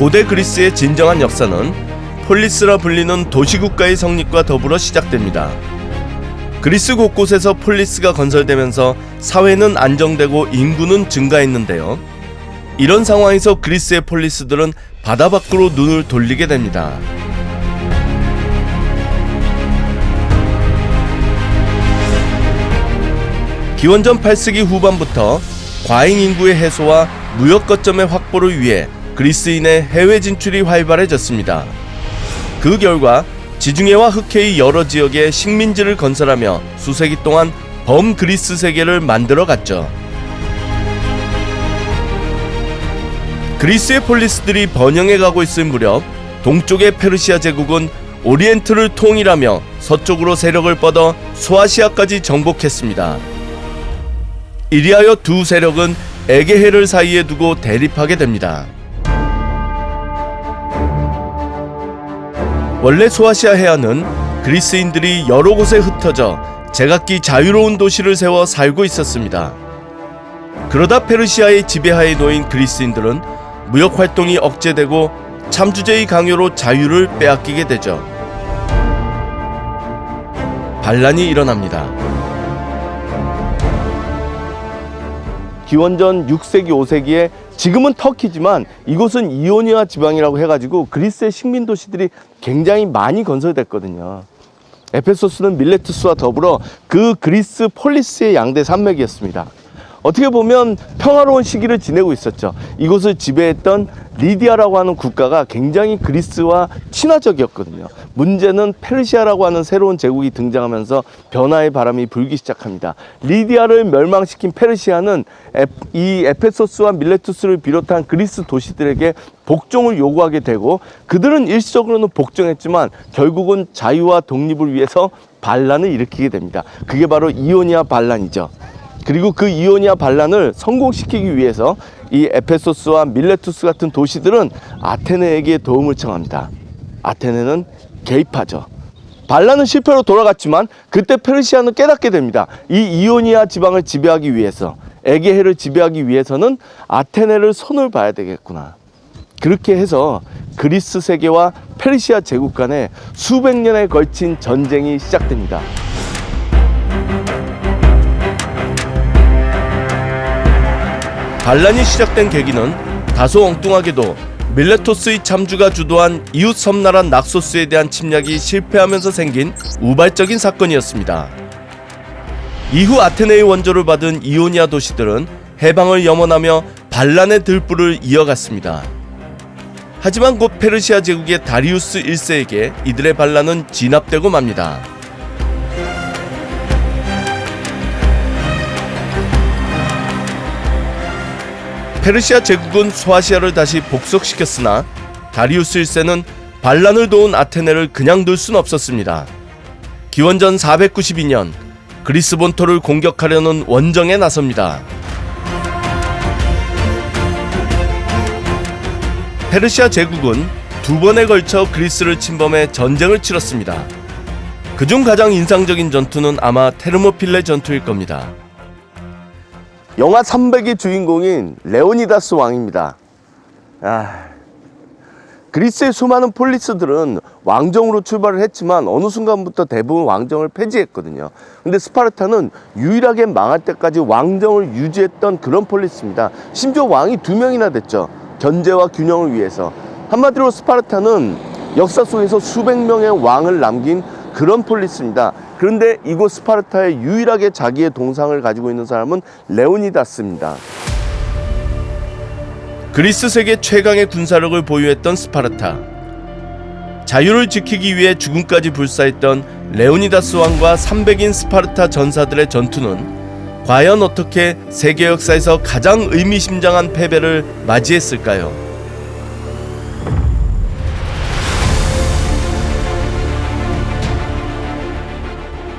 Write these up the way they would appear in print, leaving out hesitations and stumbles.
고대 그리스의 진정한 역사는 폴리스라 불리는 도시국가의 성립과 더불어 시작됩니다. 그리스 곳곳에서 폴리스가 건설되면서 사회는 안정되고 인구는 증가했는데요. 이런 상황에서 그리스의 폴리스들은 바다 밖으로 눈을 돌리게 됩니다. 기원전 8세기 후반부터 과잉 인구의 해소와 무역 거점의 확보를 위해 그리스인의 해외 진출이 활발해졌습니다. 그 결과 지중해와 흑해의 여러 지역에 식민지를 건설하며 수세기 동안 범그리스 세계를 만들어갔죠. 그리스의 폴리스들이 번영해가고 있을 무렵 동쪽의 페르시아 제국은 오리엔트를 통일하며 서쪽으로 세력을 뻗어 소아시아까지 정복했습니다. 이리하여 두 세력은 에게해를 사이에 두고 대립하게 됩니다. 원래 소아시아 해안은 그리스인들이 여러 곳에 흩어져 제각기 자유로운 도시를 세워 살고 있었습니다. 그러다 페르시아의 지배하에 놓인 그리스인들은 무역 활동이 억제되고 참주제의 강요로 자유를 빼앗기게 되죠. 반란이 일어납니다. 기원전 6세기, 5세기에 지금은 터키지만 이곳은 이오니아 지방이라고 해가지고 그리스의 식민 도시들이 굉장히 많이 건설됐거든요. 에페소스는 밀레투스와 더불어 그 그리스 폴리스의 양대 산맥이었습니다. 어떻게 보면 평화로운 시기를 지내고 있었죠. 이곳을 지배했던 리디아라고 하는 국가가 굉장히 그리스와 친화적이었거든요. 문제는 페르시아라고 하는 새로운 제국이 등장하면서 변화의 바람이 불기 시작합니다. 리디아를 멸망시킨 페르시아는 이 에페소스와 밀레투스를 비롯한 그리스 도시들에게 복종을 요구하게 되고, 그들은 일시적으로는 복종했지만 결국은 자유와 독립을 위해서 반란을 일으키게 됩니다. 그게 바로 이오니아 반란이죠. 그리고 그 이오니아 반란을 성공시키기 위해서 이 에페소스와 밀레투스 같은 도시들은 아테네에게 도움을 청합니다. 아테네는 개입하죠. 반란은 실패로 돌아갔지만 그때 페르시아는 깨닫게 됩니다. 이 이오니아 지방을 지배하기 위해서, 에게해를 지배하기 위해서는 아테네를 손을 봐야 되겠구나. 그렇게 해서 그리스 세계와 페르시아 제국 간에 수백 년에 걸친 전쟁이 시작됩니다. 반란이 시작된 계기는 다소 엉뚱하게도 밀레토스의 참주가 주도한 이웃 섬나라 낙소스에 대한 침략이 실패하면서 생긴 우발적인 사건이었습니다. 이후 아테네의 원조를 받은 이오니아 도시들은 해방을 염원하며 반란의 들불을 이어갔습니다. 하지만 곧 페르시아 제국의 다리우스 1세에게 이들의 반란은 진압되고 맙니다. 페르시아 제국은 소아시아를 다시 복속시켰으나 다리우스 1세는 반란을 도운 아테네를 그냥 둘 순 없었습니다. 기원전 492년 그리스 본토를 공격하려는 원정에 나섭니다. 페르시아 제국은 두 번에 걸쳐 그리스를 침범해 전쟁을 치렀습니다. 그중 가장 인상적인 전투는 아마 테르모필레 전투일 겁니다. 영화 300의 주인공인 레오니다스 왕입니다. 그리스의 수많은 폴리스들은 왕정으로 출발을 했지만 어느 순간부터 대부분 왕정을 폐지했거든요. 근데 스파르타는 유일하게 망할 때까지 왕정을 유지했던 그런 폴리스입니다. 심지어 왕이 2명이나 됐죠. 견제와 균형을 위해서. 한마디로 스파르타는 역사 속에서 수백 명의 왕을 남긴 그런 폴리스입니다. 그런데 이곳 스파르타에 유일하게 자기의 동상을 가지고 있는 사람은 레오니다스입니다. 그리스 세계 최강의 군사력을 보유했던 스파르타. 자유를 지키기 위해 죽음까지 불사했던 레오니다스 왕과 300인 스파르타 전사들의 전투는 과연 어떻게 세계 역사에서 가장 의미심장한 패배를 맞이했을까요?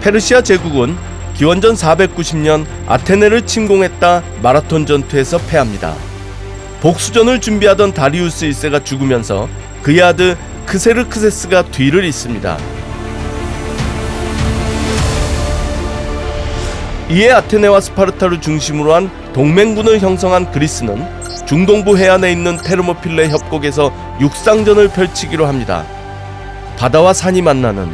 페르시아 제국은 기원전 490년 아테네를 침공했다 마라톤 전투에서 패합니다. 복수전을 준비하던 다리우스 1세가 죽으면서 그의 아들 크세르크세스가 뒤를 잇습니다. 이에 아테네와 스파르타를 중심으로 한 동맹군을 형성한 그리스는 중동부 해안에 있는 테르모필레 협곡에서 육상전을 펼치기로 합니다. 바다와 산이 만나는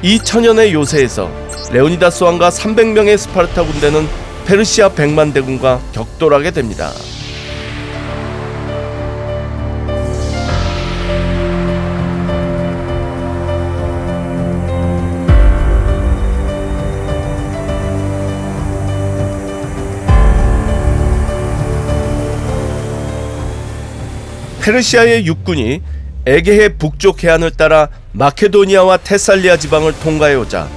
이 천연의 요새에서 레오니다스 왕과 300명의 스파르타 군대는 페르시아 100만 대군과 격돌하게 됩니다. 페르시아의 육군이 에게해 북쪽 해안을 따라 마케도니아와 테살리아 지방을 통과해오자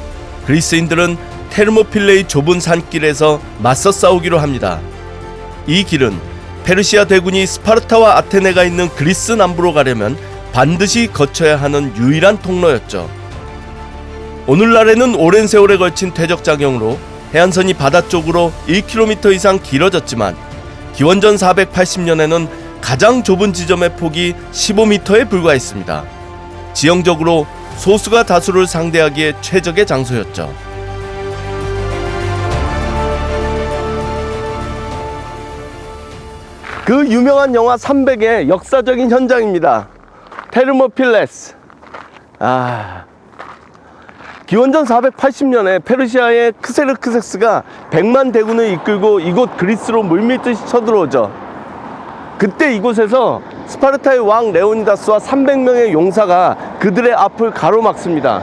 그리스인들은 테르모필레의 좁은 산길에서 맞서 싸우기로 합니다. 이 길은 페르시아 대군이 스파르타와 아테네가 있는 그리스 남부로 가려면 반드시 거쳐야 하는 유일한 통로였죠. 오늘날에는 오랜 세월에 걸친 퇴적작용으로 해안선이 바다 쪽으로 1km 이상 길어졌지만 기원전 480년에는 가장 좁은 지점의 폭이 15m에 불과했습니다. 지형적으로 소수가 다수를 상대하기에 최적의 장소였죠. 그 유명한 영화 300의 역사적인 현장입니다. 테르모필레스. 기원전 480년에 페르시아의 크세르크세스가 100만 대군을 이끌고 이곳 그리스로 물밀듯이 쳐들어오죠. 그때 이곳에서 스파르타의 왕 레오니다스와 300명의 용사가 그들의 앞을 가로막습니다.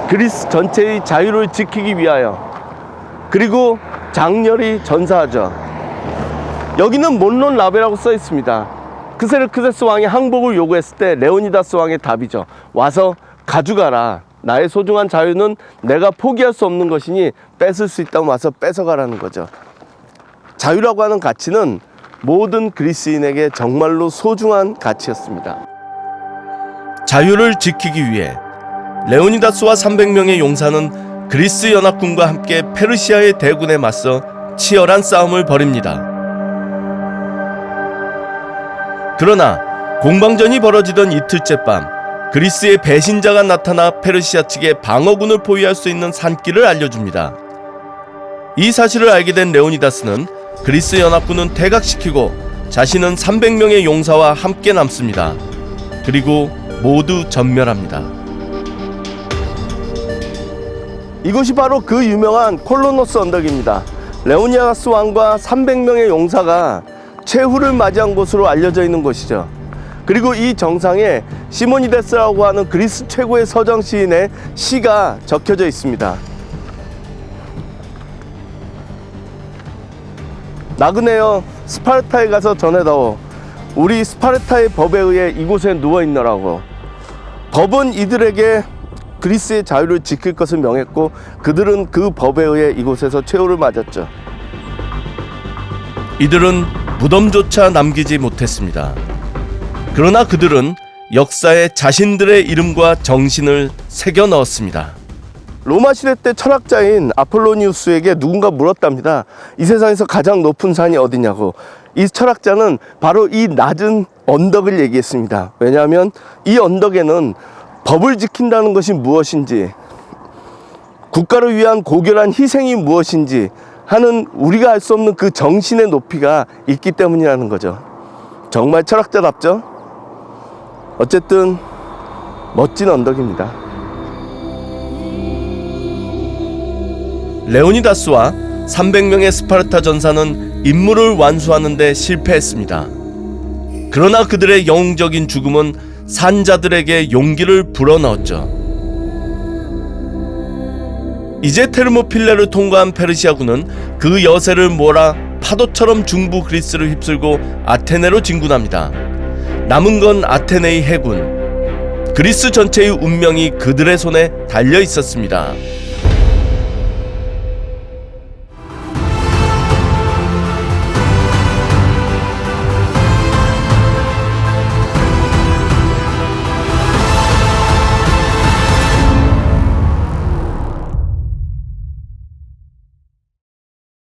그리스 전체의 자유를 지키기 위하여. 그리고 장렬히 전사하죠. 여기는 몬론 라베라고 써 있습니다. 크세르크세스 왕이 항복을 요구했을 때 레오니다스 왕의 답이죠. 와서 가져가라. 나의 소중한 자유는 내가 포기할 수 없는 것이니 뺏을 수 있다면 와서 뺏어가라는 거죠. 자유라고 하는 가치는 모든 그리스인에게 정말로 소중한 가치였습니다. 자유를 지키기 위해 레오니다스와 300명의 용사는 그리스 연합군과 함께 페르시아의 대군에 맞서 치열한 싸움을 벌입니다. 그러나 공방전이 벌어지던 이틀째 밤, 그리스의 배신자가 나타나 페르시아 측에 방어군을 포위할 수 있는 산길을 알려줍니다. 이 사실을 알게 된 레오니다스는 그리스 연합군은 퇴각시키고 자신은 300명의 용사와 함께 남습니다. 그리고 모두 전멸합니다. 이곳이 바로 그 유명한 콜로노스 언덕입니다. 레오니다스 왕과 300명의 용사가 최후를 맞이한 곳으로 알려져 있는 곳이죠. 그리고 이 정상에 시모니데스라고 하는 그리스 최고의 서정 시인의 시가 적혀져 있습니다. 나그네여 스파르타에 가서 전해다오. 우리 스파르타의 법에 의해 이곳에 누워있노라고. 법은 이들에게 그리스의 자유를 지킬 것을 명했고 그들은 그 법에 의해 이곳에서 최후를 맞았죠. 이들은 무덤조차 남기지 못했습니다. 그러나 그들은 역사에 자신들의 이름과 정신을 새겨 넣었습니다. 로마 시대 때 철학자인 아폴로니우스에게 누군가 물었답니다. 이 세상에서 가장 높은 산이 어디냐고. 이 철학자는 바로 이 낮은 언덕을 얘기했습니다. 왜냐하면 이 언덕에는 법을 지킨다는 것이 무엇인지, 국가를 위한 고결한 희생이 무엇인지 하는 우리가 알 수 없는 그 정신의 높이가 있기 때문이라는 거죠. 정말 철학자답죠? 어쨌든 멋진 언덕입니다. 레오니다스와 300명의 스파르타 전사는 임무를 완수하는 데 실패했습니다. 그러나 그들의 영웅적인 죽음은 산자들에게 용기를 불어넣었죠. 이제 테르모필레를 통과한 페르시아군은 그 여세를 몰아 파도처럼 중부 그리스를 휩쓸고 아테네로 진군합니다. 남은 건 아테네의 해군. 그리스 전체의 운명이 그들의 손에 달려 있었습니다.